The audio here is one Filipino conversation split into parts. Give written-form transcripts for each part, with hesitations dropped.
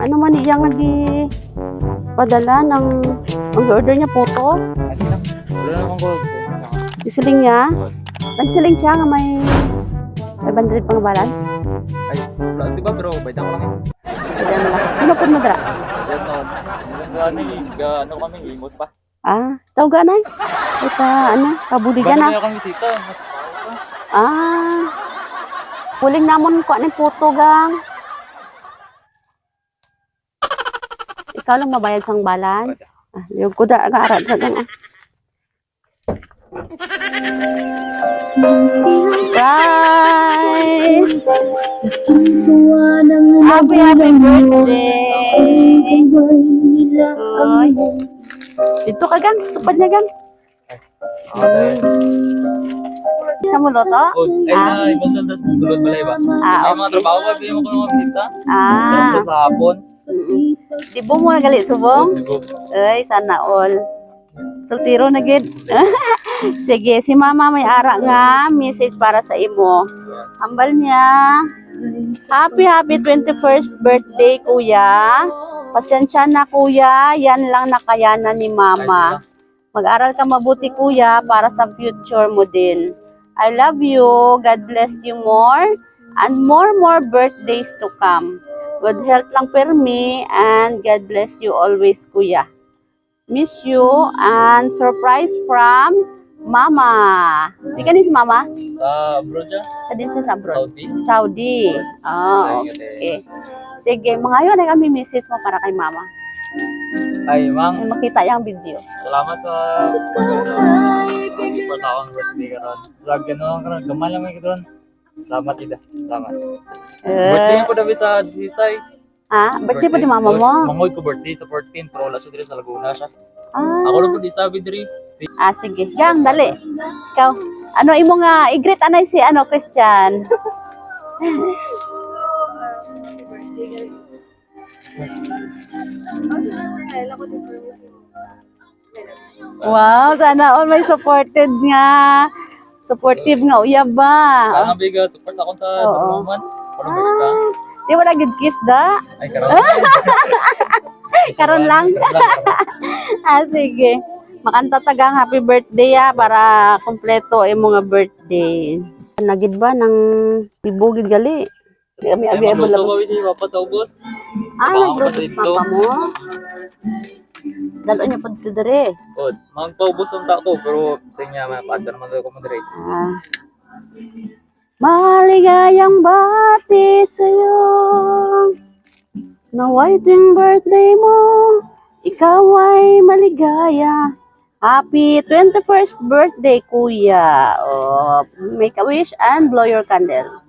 Ano man iyang di padala ng mag-order niya photo? Wala namang gold. Isiling niya? Nagsiling siya nga may 500 pang balance? Ay, wala di ba? Pero bayad ako lang eh. Hindi mo lang. Ano po mo dra? Yan noon. Ano kami, imot pa. Ah, tawag ganay? Ito, ano, kabuligan Bago na. na kami bisita. Ah, huling namon ko ng photo gang. Ikaw lang mabayad sang balance. Ah, yung kuda aga-arat sa gang. Guys! Happy birthday! Oy. Dito ka gang, tupad niya gang. Kamu loto? Ay na, ibang ganda sa tulad balay ba? Ah, Ay mga trabaho ba? Bigyan mo ko ng mga bisita. Ah. Sa hapon. Di mo na gali subong? Ay, sana all. Sultiro na gid. Sige, si mama may ara nga message para sa imo. Hambal niya. Happy 21st birthday kuya. Pasensya na kuya, yan lang nakayanan ni mama. Mag-aral ka mabuti kuya para sa future mo din. I love you. God bless you more and more birthdays to come. Good health lang per me and God bless you always kuya. Miss you and surprise from Mama. Ika ni si Mama? Sa abroad siya? Sa din siya sa abroad? Saudi? Saudi. Oh, okay. Sige, mga yun ay kami message mo para kay Mama. Ay, Mang. Ay, makita yung video. Salamat sa pagkakang birthday ka ron. Vlog ka naman ka ron. Gaman lang may ka ron. Salamat, Ida. Salamat. Birthday ko na sa size. Ah, birthday pa di Mama mo? Mangoy ko birthday sa 14. Pero wala siya dito sa Laguna siya. Ah, Ako lang po di sabi diri. sige. Gang, dali. Ikaw, ano imo nga, i-greet anay si Christian. Wow, sana all may supported nga. Supportive nga uyab ba? Sana biga, support ako sa Dormoman. Parang ba Di wala gid kiss da. Ay, karon. Karon lang. Sige. Makanta tagang happy birthday para kompleto imo nga birthday. Nagid ba nang ibugid gali? Di kami abi Magluto labas. ba si Papa sa ubos? Nagluto sa papa mo. Dalo niya pud to dire. Good. Magpaubos ang tako pero sa inya mapaadar naman ko mo dire. Maligayang bati sa'yo. Nawa'y tuwing birthday mo, ikaw ay maligaya. Happy 21st birthday, kuya. Oh, make a wish and blow your candle.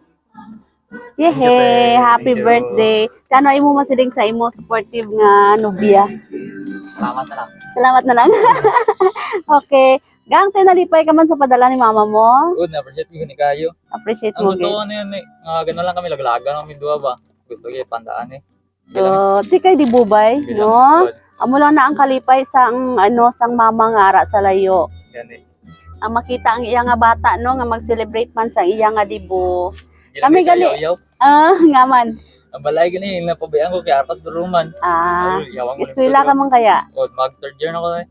Yehey! Happy birthday. Kano imo masiling sa imo supportive nga nobya? Salamat na lang. Salamat na lang. Okay. Gang, tinalipay ka man sa padala ni mama mo. Good, na-appreciate ko ni kayo. Appreciate Ang mo. gusto ko na yan eh. Gano'n lang kami, laglaga ng midwa ba? Gusto ko yung pandaan eh. So, di kay di bubay, no? Amo lang na ang kalipay sang sang mama nga ara sa layo. Yan eh. Ang makita ang iya nga bata no nga mag-celebrate man sa iya nga dibo. Kami gali. Nga man. Ang balay gani, napabayaan ko kay Arpas Duruman. Eskwela ka man kaya? Mag third year na ko eh.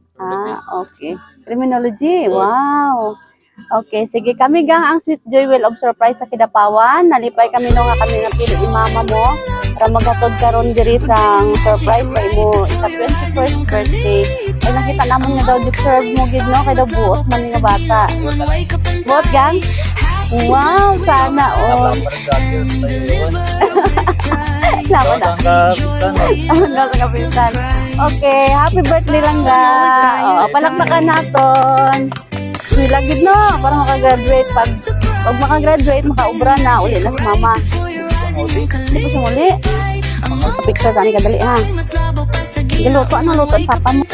Okay. Criminology. Wow. Okay, sige kami gang ang Sweet Joy Will of Surprise sa Kidapawan. Nalipay kami no nga kami nga pili ni mama mo para maghatod karon diri sang surprise sa imo sa 21st birthday. Ay nakita namon nga daw deserve mo gid no kay daw buot man nga bata. Buot gang? Wow, sana all. Salamat na. Okay, happy birthday lang ga. Palakpakan naton. Lagid no, para makagraduate. Pag makagraduate, makaubra na. Uli na si mama. Hindi pa siya muli. Picture ka ni kadali ha. Giluto, ano luto? Papa mo.